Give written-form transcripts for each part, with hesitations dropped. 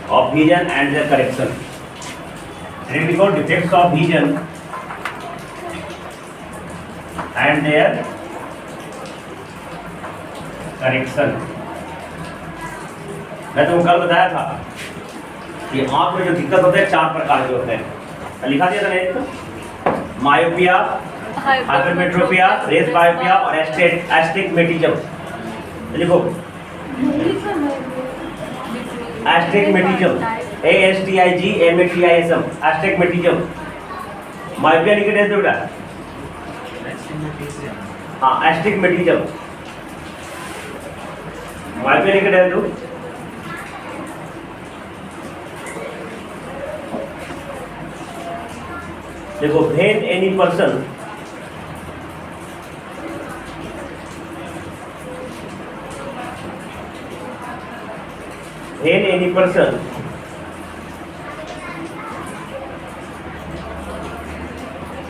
of vision and their correction. Critical defects of vision and their correction. मैं तुमको कल बताया था कि आंख में जो दिक्कत होते हैं 4 प्रकार के होते हैं, लिखा दिया था ना एक, मायोपिया, हाइपरमेट्रोपिया, रेस बायोपिया और एस्टिग्मेटिज्म। लिखो एस्टिग्मेटिज्म, ASTIGMATISM, एस्टिग्मेटिज्म। मायोपिया लिखे थे बेटा, हाँ एस्टिग्मेटिज्म, मायोपिया लिखे थे तो देखो when any person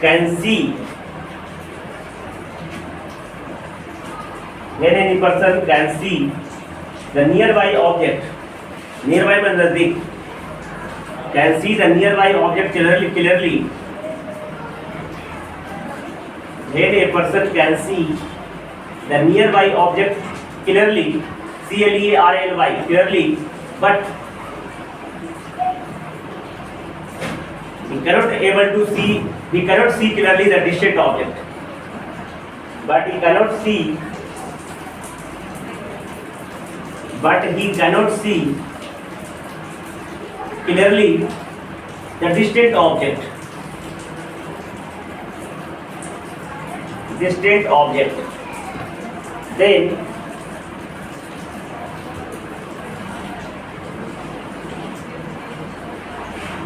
can see, when any person can see the nearby object, nearby में नजदीक, can see the nearby object clearly, when a person can see the nearby object clearly, CLEARLY, clearly, but he cannot see clearly the distant object, but he cannot see clearly the distant object. Then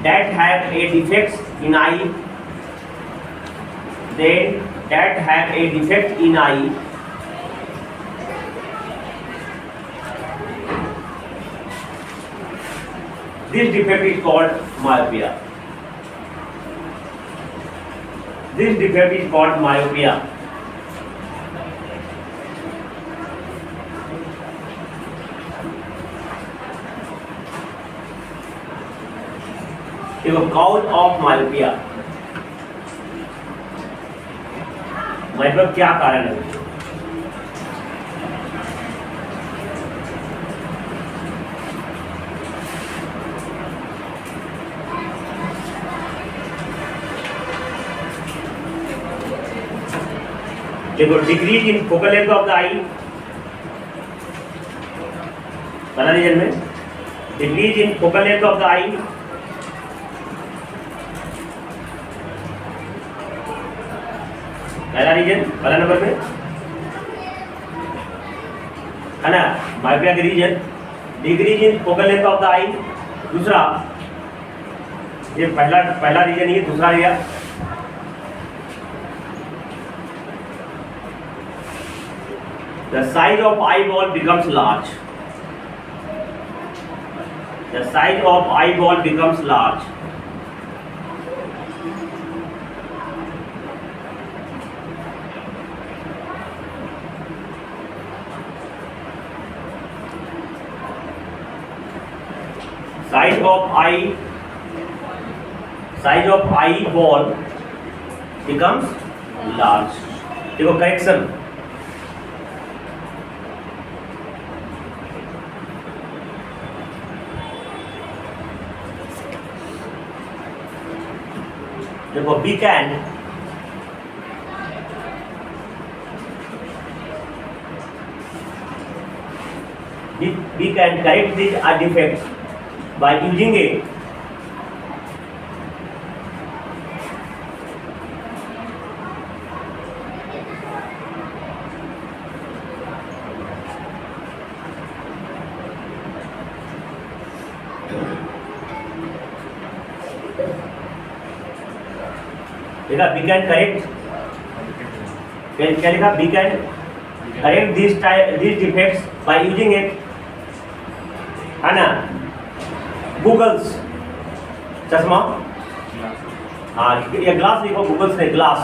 that have a defect in eye, this defect is called myopia. देखो cause of myopia, मतलब क्या कारण है? देखो decrease in focal length of the eye, पहला reason में decrease in focal length of the eye, पहला reason, पहला नंबर में है ना मायोपिया के reason, decrease in focal length of the eye. दूसरा, ये पहला रीजन ही, दूसरा reason the size of eyeball becomes large. Size of eyeball becomes large. देखो करेक्शन, देखो we can correct these defects by using a देखा we can correct, क्या लिखा? we can correct these defects by using it, है ना, Google's, चश्मा, हाँ या ग्लास लिखो, गूगल्स नहीं ग्लास,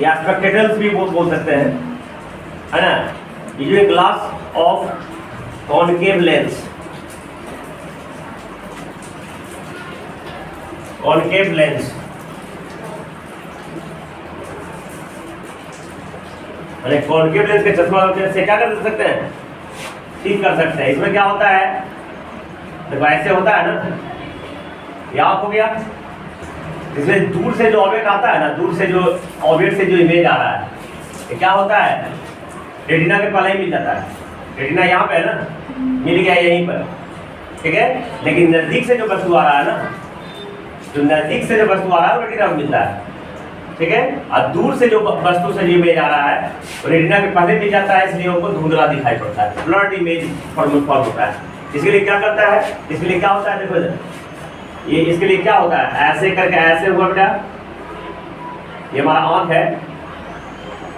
या स्पेक्टेकल्स भी बोल सकते हैं, है ना। Using glass of concave lens, concave lens, अरे कॉनकेव लेंस के चश्मा से क्या कर सकते हैं, ठीक कर सकते हैं। इसमें क्या होता है, देखो ऐसे होता है ना, यह हो गया, इसमें दूर से जो ऑब्जेक्ट आता है ना, दूर से जो ऑब्जेक्ट से जो इमेज आ रहा है, ये क्या होता है, रेटिना के पहले ही मिल जाता है। रेटिना यहाँ पे है ना, मिल गया यहीं पर, ठीक है। लेकिन नजदीक से जो वस्तु आ रहा है ना, जो नजदीक से जो वस्तु आ रहा है वो रेटिना में मिलता है, ठीक है। और दूर से जो वस्तु से जो इमेज आ रहा है वो रेटिना के पहले मिल जाता है, इसलिए उनको धुंधला दिखाई पड़ता है, ब्लर्ड इमेज फॉर्म होता है। इसके लिए क्या करता है, इसके लिए क्या होता है, देखो ये इसके लिए क्या होता है, ऐसे करके ऐसे हुआ बेटा, ये हमारा आंख है,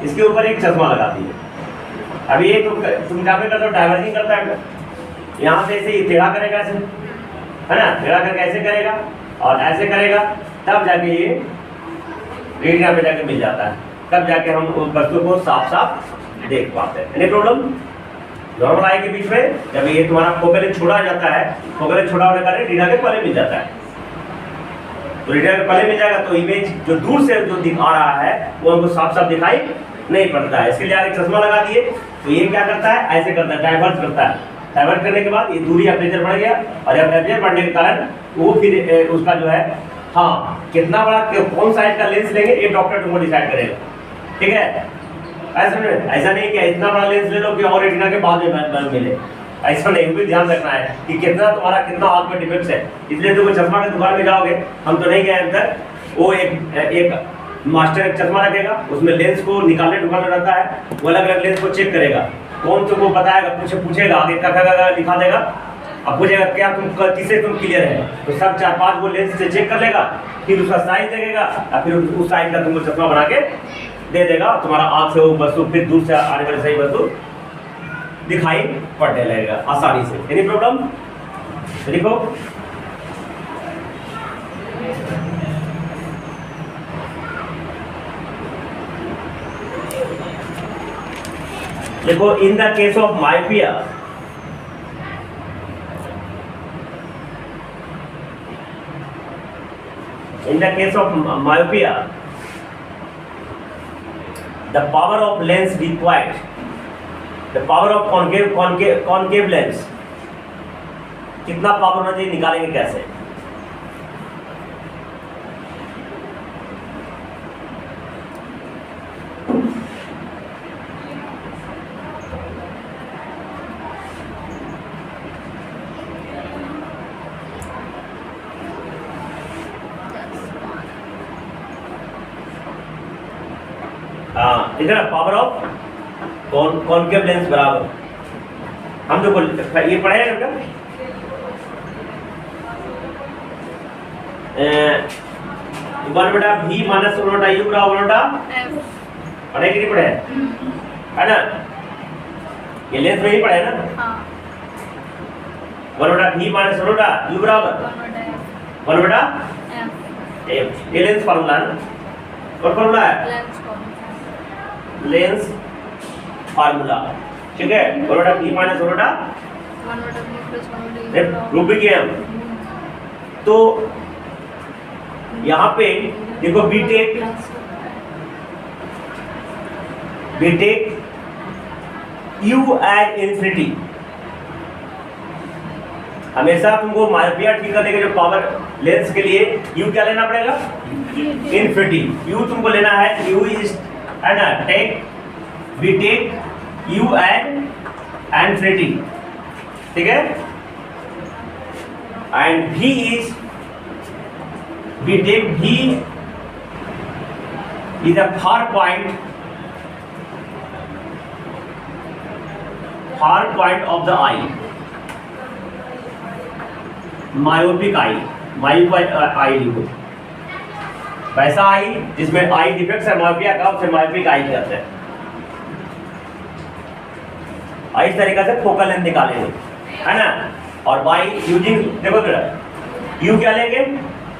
इसके ऊपर एक चश्मा लगाती है। अभी ये तुम क्या करते हो, डाइवर्जिंग करता है, यहाँ से ऐसे टेढ़ा करेगा ऐसे, है ना, टेढ़ा करके ऐसे करेगा और ऐसे करेगा, तब जाके ये रेटिना पे जाके मिल जाता है, तब जाके हम उस वस्तु को साफ साफ देख पाते हैं। Any problem? नॉर्मल आई के बीच में जब ये तुम्हारा फोकल छोड़ा जाता है, फोकल छोड़ा होने का रेटिना के पहले मिल जाता है, तो रेटिना के पहले मिल जाएगा तो इमेज जो दूर से जो दिखा रहा है वो हमको साफ साफ दिखाई नहीं पड़ता है। इसके लिए आगे चश्मा लगा दिए तो ये क्या करता है, ऐसे करता है, डाइवर्ट करता है। डाइवर्ट करने के बाद ये दूरी अपर्चर बढ़ गया, और अपर्चर बढ़ने के कारण वो फिर उसका जो है, हाँ, कितना बड़ा कौन साइज का लेंस लेंगे ये डॉक्टर तुमको डिसाइड करेगा, ठीक है। ऐसा नहीं कि इतना बड़ा लेंस ले लो कि और रेटिना के बाद में मिले, ऐसा नहीं, भी ध्यान रखना है कि कितना तुम्हारा कितना आंख में डिफेक्ट है। इसलिए तुम चश्मा की दुकान में जाओगे, हम तो नहीं गए अंदर, वो एक मास्टर एक चश्मा रखेगा, उसमें लेंस को निकालने ढुकाने रहता है, वो अलग अलग लेंस को चेक करेगा, कौन तुमको बताएगा, पूछेगा आगे का लिखा देगा, अब पूछेगा क्या किससे तुम क्लियर है, तो सब 4-5 वो लेंस से चेक कर लेगा, फिर उसका साइज देगा और फिर उस साइज का तुमको चश्मा बना के दे देगा, तुम्हारा आंख से वो वस्तु फिर दूर से आने वाली सही वस्तु दिखाई पड़ने लगेगा आसानी से। Any problem? देखो देखो, in the case of myopia, in the case of myopia, the power of lens required, the power of concave lens, कितना पावर होना चाहिए, निकालेंगे कैसे? इधर पावर ऑफ कॉनकेव लेंस बराबर, हम जो ये पढ़े हैं ना, वन बटा भी माइनस वन बटा यू बराबर वन बटा पढ़े कि नहीं पढ़े, है ना, ये लेंस में ही पढ़े ना, वन बटा भी माइनस वन बटा यू बराबर वन बटा एफ, ये लेंस फार्मूला है ना, और फार्मूला है लेंस फार्मूला, ठीक है, वन बटा बी माइनस वन बटा प्रूफ भी किया। तो यहाँ पे देखो बीटेक यू एज इन्फिनिटी, हमेशा तुमको मायोपिया ठीक करने के जो पावर लेंस के लिए यू क्या लेना पड़ेगा, इन्फिनिटी। यू तुमको लेना है, यू इज है ना, we take u and infinity, ठीक है, and v is, we take v is a far point of the eye, myopic eye, eye लिखो, वैसा आई जिसमें आई डिफेक्ट है मायोपिया का, उसे मायोपिक आई कहते हैं। इस तरीके से फोकल लेंथ निकालेंगे, है ना, और बाई यूजिंग, देखो जरा, यू क्या लेंगे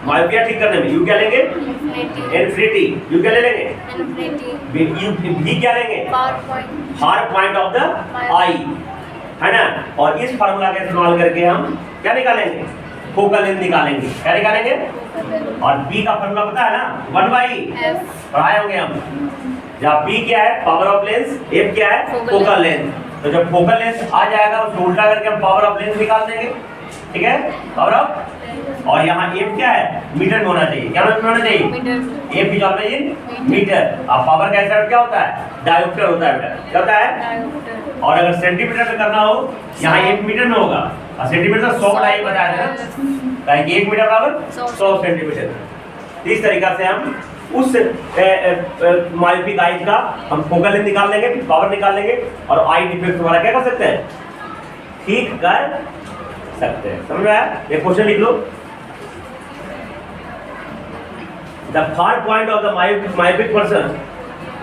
मायोपिया ठीक करने में, यू क्या लेंगे इन्फिनिटी, यू क्या ले लेंगे यू, भी क्या लेंगे फार पॉइंट ऑफ द आई, है ना, और इस फार्मूला का इस्तेमाल करके हम क्या निकालेंगे फोकल लेंथ निकालेंगे। क्या निकालेंगे? और बी का फॉर्मूला पता है ना, 1/f पढ़ाए होंगे हम। जहाँ बी क्या है, पावर ऑफ लेंस, एफ क्या है, फोकल लेंथ। तो जब फोकल लेंथ आ जाएगा उसको उल्टा करके हम पावर ऑफ लेंस निकाल देंगे। ठीक है, पावर ऑफ, और यहाँ एफ क्या है, मीटर में होना चाहिए। क्या में होना चाहिए? Metre. F is always in metre. अब पावर का एक्सटेंट क्या होता है? डायोप्टर होता है बेटा। क्या होता है? डायोप्टर। और अगर सेंटीमीटर में करना हो, यहाँ 1 मीटर में होगा, और सेंटीमीटर 100/1 बताया था ना, 1 मीटर बराबर 100 सेंटीमीटर। इस तरीका से हम उस मायोपिक आइज का हम फोकल लेंथ निकाल लेंगे, पावर निकाल लेंगे, और आई डिफेक्ट वाला क्या कर सकते हैं, ठीक कर सकते हैं। समझ में आया? ये क्वेश्चन लिख लो। The far point of the myopic person.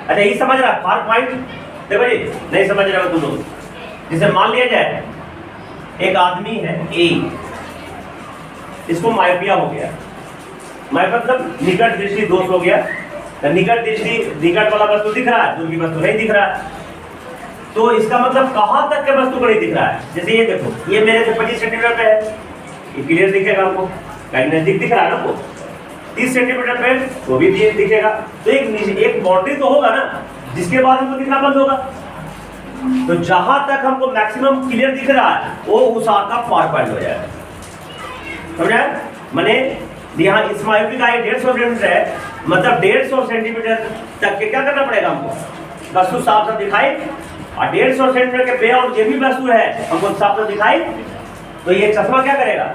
अच्छा, ये समझ रहा है फार पॉइंट? देखो जी, नहीं समझ रहे हो तुम लोग। जैसे मान लिया जाए एक आदमी है ए, इसको मायोपिया हो गया। मायोपिया मतलब निकट दृष्टि दोष हो गया। निकट दृष्टि, निकट वाला वस्तु दिख रहा है, दूर की वस्तु नहीं दिख रहा है। तो इसका मतलब कहां तक के वस्तु को नहीं दिख रहा है। जैसे ये देखो, ये मेरे से 25 सेंटीमीटर पे है, ये क्लियर दिखेगा हमको, कहीं नजदीक दिख रहा है ना हमको। 30 सेंटीमीटर पे वो भी दिखेगा। तो एक बाउंड्री तो होगा ना, जिसके बाद हमको दिखना बंद होगा। तो जहां तक हमको मैक्सिमम क्लियर दिख रहा है वो उस आंख का फार पॉइंट हो जाएगा। समझा? माने यहाँ इस मायोपिक आई 150 सेंटीमीटर है, मतलब 150 सेंटीमीटर तक के क्या करना पड़ेगा हमको, वस्तु साफ साफ दिखाई। और 150 सेंटीमीटर के बियॉन्ड जो भी वस्तु है हमको साफ साफ दिखाई। तो ये चश्मा क्या करेगा,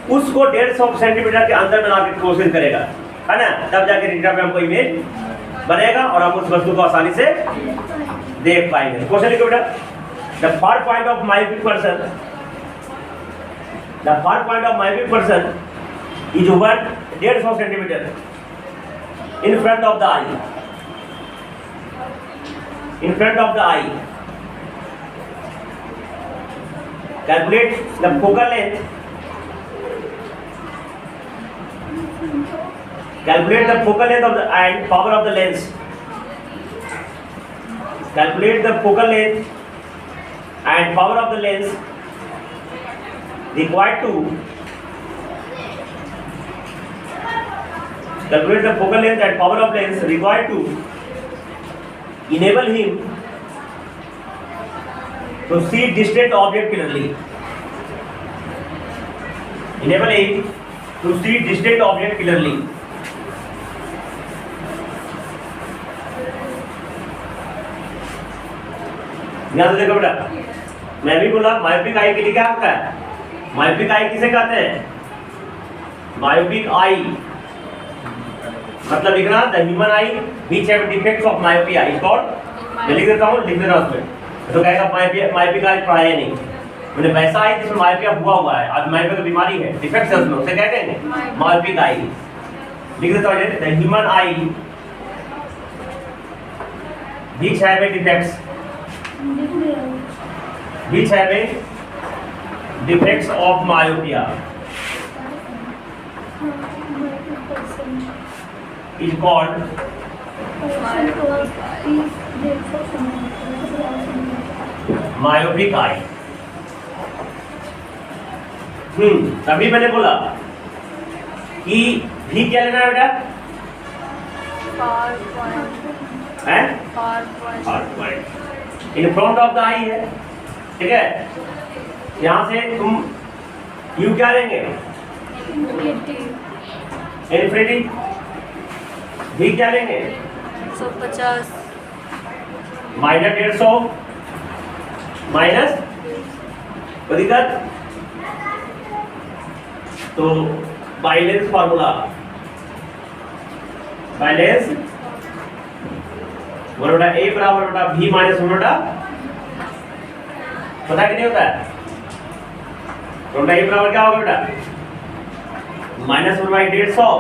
उसको 150 सेंटीमीटर के अंदर बनाने की कोशिश करेगा, है ना। तब जाके रेटिना पे हमको इमेज बनेगा और हम उस वस्तु को आसानी से देख पाएंगे। क्वेश्चन लिखो बेटा। The far point of myopic person, the far point of myopic person is 150 centimetre in front of the eye, in front of the eye. Calculate the focal length, calculate the focal length of the and power of the lens. Calculate the focal length and power of the lens required to calculate the focal length and power of lens required to enable him to see distant object clearly. Enable him to see distant object clearly. ध्यान से देखो बेटा, मैं भी बोला myopic eye के लिए क्या होता है, मायोपिक आई किसे कहते हैं, मायोपिक आई मतलब लिख रहा the human I which have defects of myopia is called, मैं लिख देता हूं, लिख देना उसमें। तो कहेगा मायोपिक आई पढ़ाया नहीं, मैंने वैसा आई जिसमें मायोपिया हुआ है, आज मायोपिया की बीमारी है, डिफेक्ट्स है उसमें, उसे क्या कहेंगे, मायोपिक आई। लिख देता हूं the human I which have defects, which have defects of myopia is called myopic eye। तभी मैंने बोला कि भी क्या लेना है बेटा, हैं far point in front of the eye है। ठीक है, यहां से तुम यू क्या लेंगे, इन्फिनिटी। भी क्या लेंगे, 150 माइनस 150 माइनस दिक्कत। तो बाइलेंस फार्मूला, बाइलेंस 1/a बराबर v माइनस 1/, पता कि नहीं होता है, 1/a बराबर क्या होगा बेटा, -1/150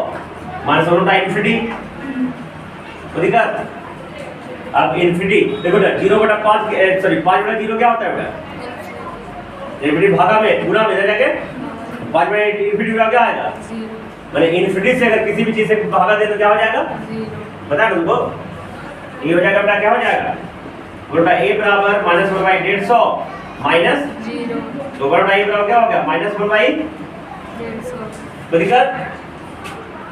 माइनस 1/, इन्फिनिटी। दिक्कत। अब इन्फिनिटी देखो ना, 0/5 सॉरी 5/0 क्या होता है बेटा, इन्फिनिटी भागा में गुना में जाके 5/इन्फिनिटी का क्या आएगा, मैंने इन्फिनिटी से अगर किसी भी चीज से भागा दे तो क्या हो जाएगा, पता है तुमको, ये हो जाएगा बेटा, क्या हो जाएगा, 1/a बराबर -1/150 माइनस 0, तो 1/a बराबर क्या हो गया, -1/, 150 कोई दिक्कत?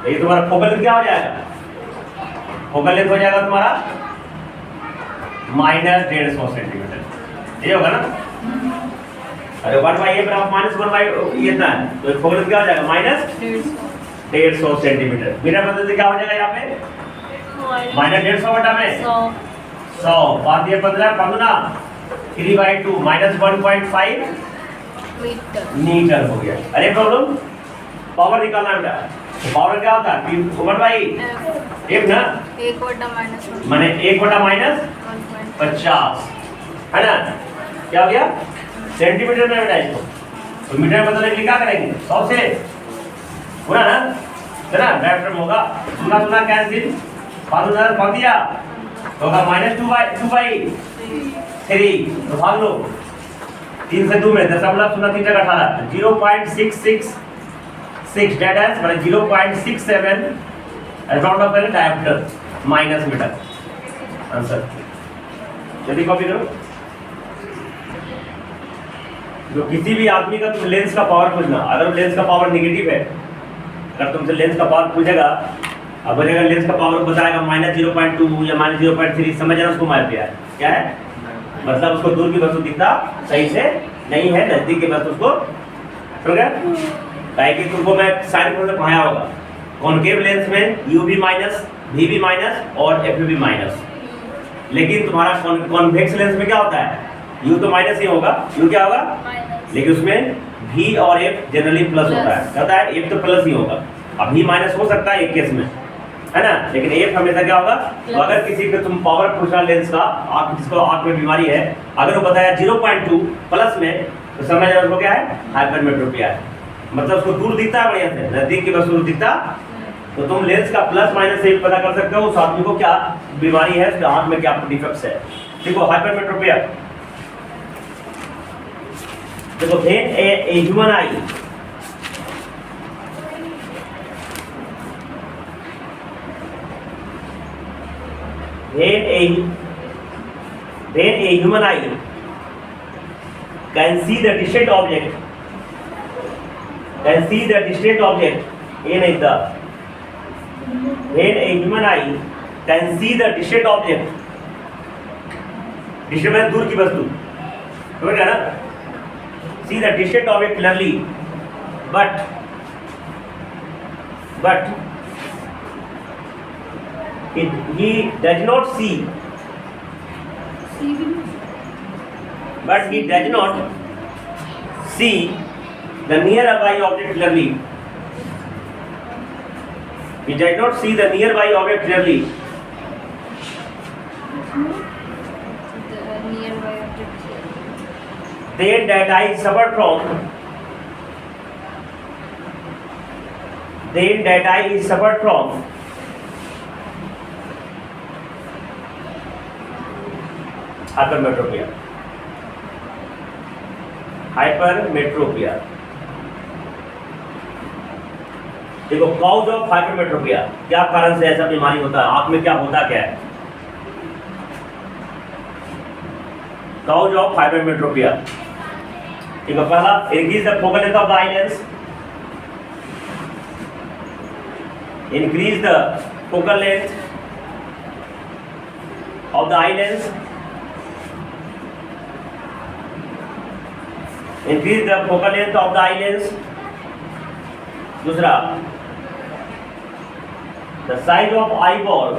ये तुम्हारा फोकल लेंथ क्या हो जाएगा? फोकल लेंथ हो जाएगा तुम्हारा -150 सेंटीमीटर, ये होगा ना? अरे 1/a बराबर -1/, ये इतना है, तो फोकल लेंथ क्या हो जाएगा? -150 सेंटीमीटर। बिना बदल से क्या हो जाएगा यहाँ पे? -150 बटा में 100, बात ये 15 15 3/2 -1.5 मीटर हो गया। अरे प्रॉब्लम पावर निकालना बेटा, तो पावर क्या होता है? 1/f ना, 1/-1 माने 1/-50 है ना? क्या हो गया? सेंटीमीटर में बेटा इसको, तो मीटर में बदलने के लिए क्या करेंगे? 100 से पूरा ना, है ना? लेफ्ट में होगा, सुना सुना कैंसिल, 5000 भाग दिया तो होगा -2/3, तो भाग लो 3 से 2 में 0.318 0.666 डेट है, मतलब 0.67 around of diameter minus metre. Answer जल्दी कॉपी करो। जो किसी भी आदमी का तुम लेंस का पावर पूछना, अगर लेंस का पावर नेगेटिव है, अगर तुमसे लेंस का पावर पूछेगा, अब बोलेगा लेंस का पावर बताएगा -0.2 या -0.3, समझ जाना उसको माइयोपिया है। क्या है मतलब? उसको दूर की वस्तु दिखता सही से नहीं है, नजदीक की वस्तु उसको समझ गया? ताकि कि तुमको मैं साइन से पढ़ाया होगा, कॉनकेव लेंस में UV माइनस, VV माइनस और FV माइनस, लेकिन तुम्हारा कॉन्वेक्स लेंस में क्या होता है? U तो माइनस ही होगा, U क्या होगा? लेकिन उसमें V और F जनरली प्लस होता है, कहता है F तो प्लस ही होगा। अब V माइनस हो सकता है एक केस में, है ना, लेकिन F हमेशा क्या होगा? तो अगर किसी को तुम पावर पूछना लेंस का, आँख जिसको आँख में बीमारी है, अगर वो बताया 0.2 प्लस में, तो समझ जाओ उसको क्या है? हाइपरमेट्रोपिया है। मतलब उसको दूर दिखता है बढ़िया से, नजदीक की वस्तु दिखता, तो तुम लेंस का प्लस माइनस से पता कर सकते हो उस आदमी को क्या बीमारी है, उसके आँख में क्या डिफेक्ट्स है। देखो हाइपरमेट्रोपिया, देखो when a human I, when a human eye can see the distant object, in the when a human eye can see the distant object, distant मतलब दूर की वस्तु, समझ गया ना? See the distant object clearly, but he does not see, the nearby object clearly. He does not see the nearby object clearly. Then that eye suffered from, hypermetropia. देखो cause of hypermetropia, क्या कारण से ऐसा बीमारी होता है? आंख में क्या होता क्या है? कॉज ऑफ हाइपरमेट्रोपिया, ठीक है, पहला increase the focal length of the eye lens, increase the focal length of the eye lens, increase the focal length of the eye lens. दूसरा, the size of eyeball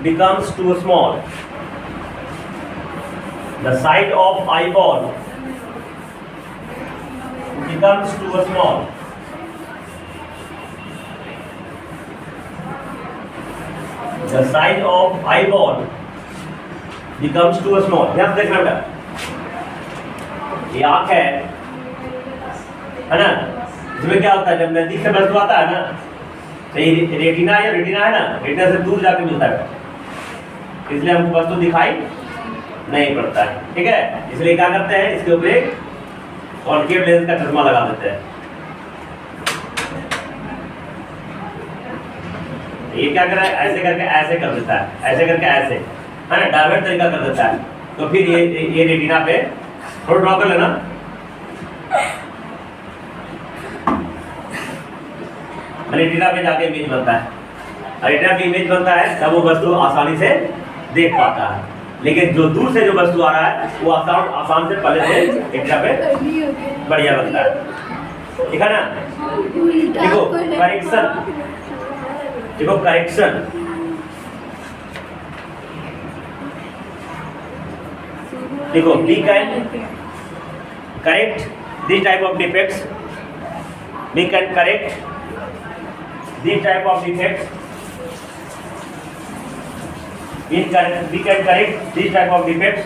becomes too small, the size of eyeball becomes too small. The size of eyeball becomes too small. ध्यान से देखना बेटा, ये आँख है ना, इसमें क्या होता है? जब नजदीक से वस्तु आता है ना, तो ये रेटिना है ना, रेटिना से दूर जाके मिलता है, इसलिए हमको वस्तु दिखाई नहीं पड़ता है, ठीक है? इसलिए क्या करते हैं? इसके ऊपर एक कॉनकेव लेंस का चश्मा लगा देते हैं। ये क्या कर रहा है? ऐसे करके ऐसे कर देता है, ऐसे करके ऐसे, है ना, डायवर्ट तरीका कर देता है। तो फिर ये रेटिना पे थोड़ा ड्रॉ कर लेना, रेटिना पे जाके इमेज बनता है, रेटिना पे इमेज बनता है तब वो वस्तु आसानी से देख पाता है। लेकिन जो दूर से जो वस्तु आ रहा है वो आसान से पहले से रेटिना पे बढ़िया बनता है। ठीक है ना? देखो करेक्शन, देखो करेक्शन, देखो we can correct this type of defects, we can correct this type of defects, we can correct this type of defects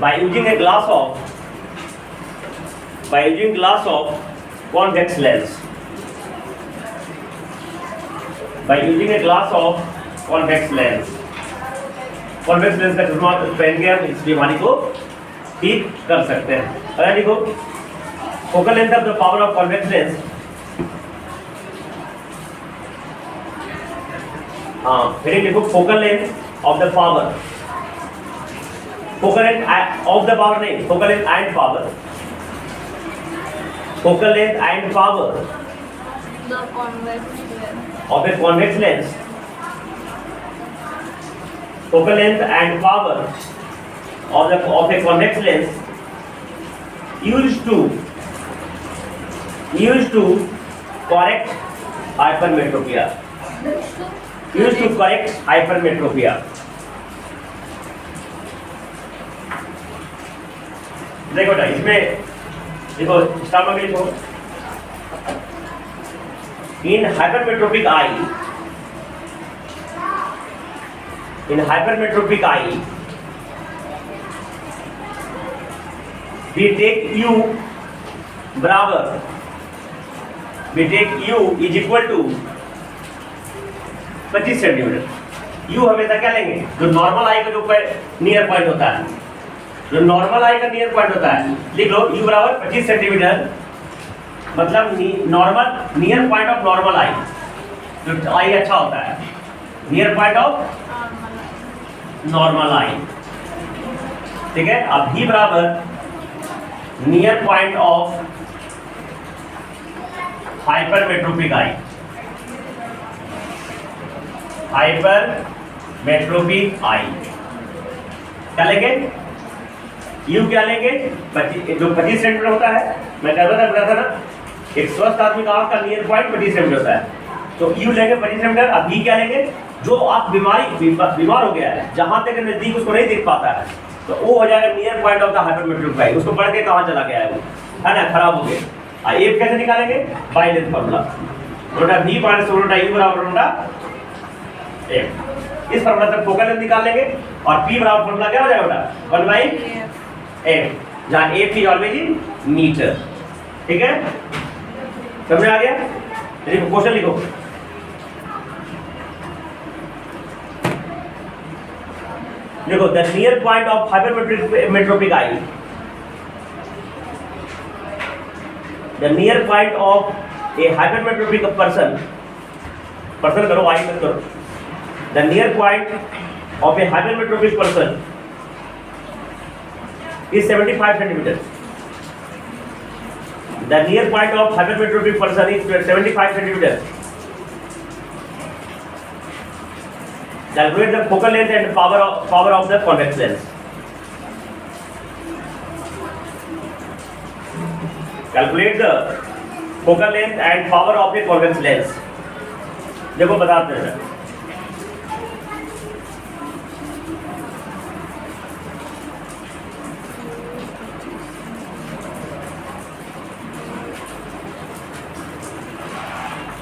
by using a glass of convex lens, by using a glass of convex lens। Convex lens का चश्मा पहन के हम इस बीमारी को ठीक कर सकते हैं। अगर देखो focal length of the power of convex lens, फिर देखो focal length of the power, focal length of the power नहीं, focal length and power, focal length and power of a convex lens, focal length and power of a convex lens used to correct hypermetropia, used to correct hypermetropia। देखो ना इसमें देखो start में लिखो इन hypermetropic eye, in hypermetropic eye we take u बराबर, we take u is equal to 25 centimetre. u हमेशा क्या लेंगे? जो नॉर्मल आई का जो नियर पॉइंट होता है, जो नॉर्मल आई का नियर पॉइंट होता है, लिख लो u बराबर 25 सेंटीमीटर, मतलब normal near point of normal eye, जो आई अच्छा होता है, near point of normal eye. ठीक है, अब v बराबर near point of hypermetropic eye, hypermetropic eye क्या लेंगे? u क्या लेंगे? जो 25 सेंटीमीटर होता है, मैं कहता था ना एक स्वस्थ आदमी का आंख का नियर पॉइंट 25 सेंटीमीटर होता है, तो u लेंगे 25 सेंटीमीटर। अब v क्या लेंगे? जो आप बीमार हो गया है, जहां तक नजदीक उसको नहीं देख पाता है, तो वो हो जाएगा near point of the hypermetropic eye. उसको बढ़ के कहां चला गया है वो, है ना, खराब हो गया। एफ कैसे निकालेंगे? बाय लेंथ फार्मूला, रोटा v माइनस रोटा u बराबर रोटा f। इस फार्मूला से फोकल लेंथ निकाल लेंगे और p बराबर फार्मूला क्या हो जाएगा बेटा? 1 बाई f, जहां f is always in metre. ठीक है, समझ आ गया? देखो क्वेश्चन लिखो, देखो the near point of hypermetropic eye, the near point of a hypermetropic person करो, आई मत करो, the near point of a hypermetropic person is 75 centimetre. The near point of hypermetropic person is 75 centimetre. Calculate the focal length and power of the convex lens. Calculate the focal length and power of a convex lens. देखो बताते हैं,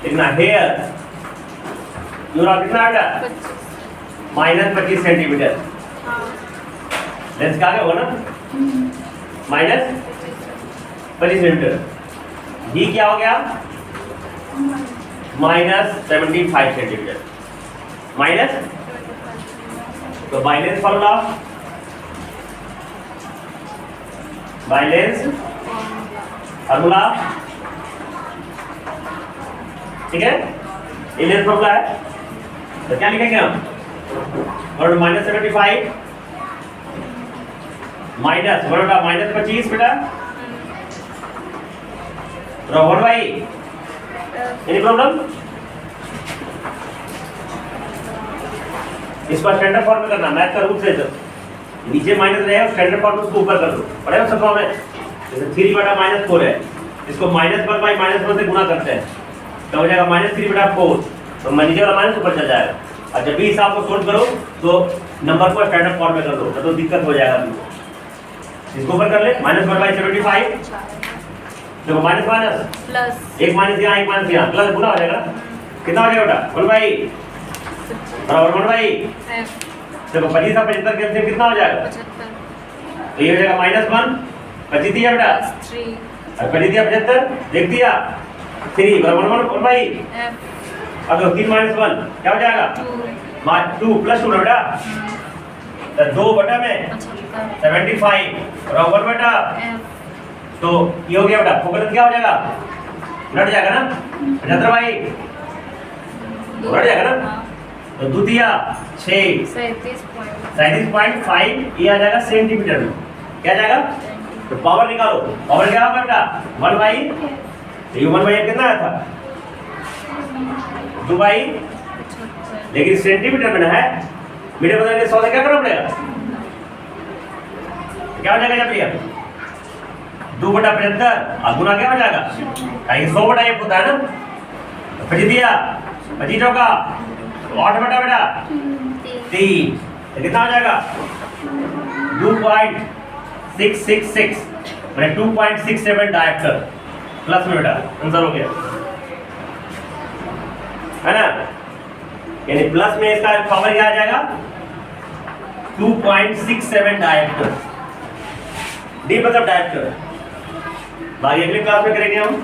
इतना hair यूरा कितना आएगा? -25 centimetre. Lens का क्या होगा ना? -25 सेंटीमीटर। b क्या हो गया? -75 सेंटीमीटर। माइनस तो बाइलेंस फार्मूला, बाइलेंस फार्मूला, ठीक है, ये लेंस फार्मूला है। तो क्या लिखेंगे हम? और -75 माइनस -25 बेटा, और 1 बाई एनी प्रॉब्लम? इसको स्टैंडर्ड फॉर्म में करना, मैथ का रूल से नीचे माइनस रहेगा, स्टैंडर्ड फॉर्म में उसको ऊपर कर दो। पढ़े हो सब फॉर्म है? जैसे 3/-4 है, इसको -1/-1 से गुणा करते हैं तो हो जाएगा -3/4, तो नीचे वाला माइनस ऊपर चल जाएगा। और जब भी हिसाब को सोल्व करो तो नंबर को स्टैंडर्ड फॉर्म में कर दो, तो दिक्कत हो जाएगा तुमको। इसको ऊपर कर ले, -1/75, देखो माइनस प्लस एक माइनस यहाँ प्लस गुना हो जाएगा। कितना हो जाएगा बेटा? 1/, बराबर 1/। एफ देखो 25 और 75 के एलसीएम कितना हो जाएगा? 75 तो ये हो जाएगा -1, 25 दिया बेटा, प्लस 3 और 25 दिया 75, देख दिया 3 बराबर 1/। एफ अब 3 - 1 क्या हो जाएगा? 2 + 2 बेटा, तो 2/में 75 बराबर बेटा, एफ तो ये हो गया बेटा। फोकस क्या हो जाएगा? लट जाएगा ना 75 भाई, लट जाएगा ना। तो द्वितीय 6 37.5 ये आ जाएगा सेंटीमीटर में। क्या जाएगा? तो पावर निकालो, पावर क्या होगा बेटा? 1/, तो ये 1/8 कितना आया था? 2/, लेकिन सेंटीमीटर में ना है, मीटर बदलने के 100 से क्या करना पड़ेगा? क्या हो जाएगा जब ये 2/75 और गुना क्या हो जाएगा? 100/1 होता है ना। तो 25 दिया, 25 चौका 8 बेटा 3, तो कितना हो जाएगा? 2.666 मैंने 2.67 डायरेक्टर प्लस में बेटा आंसर हो गया है ना। यानी प्लस में इसका पावर क्या आ जाएगा? 2.67 डायरेक्टर, डी मतलब डायरेक्टर। बाकी अगले क्लास में करेंगे हम।